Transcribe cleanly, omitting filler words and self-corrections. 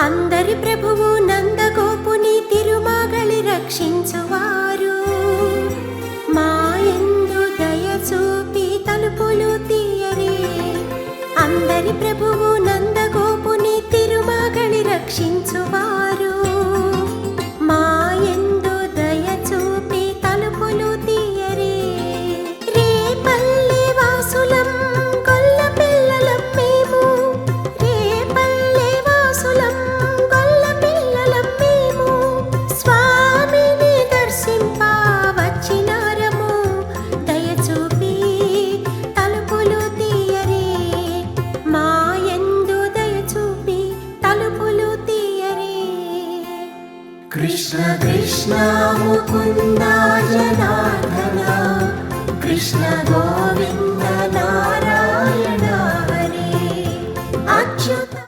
అందరి ప్రభువు నందగోపుని తిరుమగలి రక్షించువారు, మాయందు దయ చూపి తలుపులు తీయరే. అందరి ప్రభువు నందగోపుని తిరుమగలి రక్షించువారు, మాయందు దయ చూపి తలుపులు తీయరే. రేపల్లె వాసులం గొల్ల పిల్లలం మేము, రేపల్లె వాసులం గొల్ల పిల్లలం మేము, స్వామిని దర్శింప వచ్చినారము, దయ చూపి తలుపులు తీయరే. మాయందు దయ చూపి తలుపులు తీయరే. కృష్ణ కృష్ణ ముకుంద జనార్దన, కృష్ణ గోవింద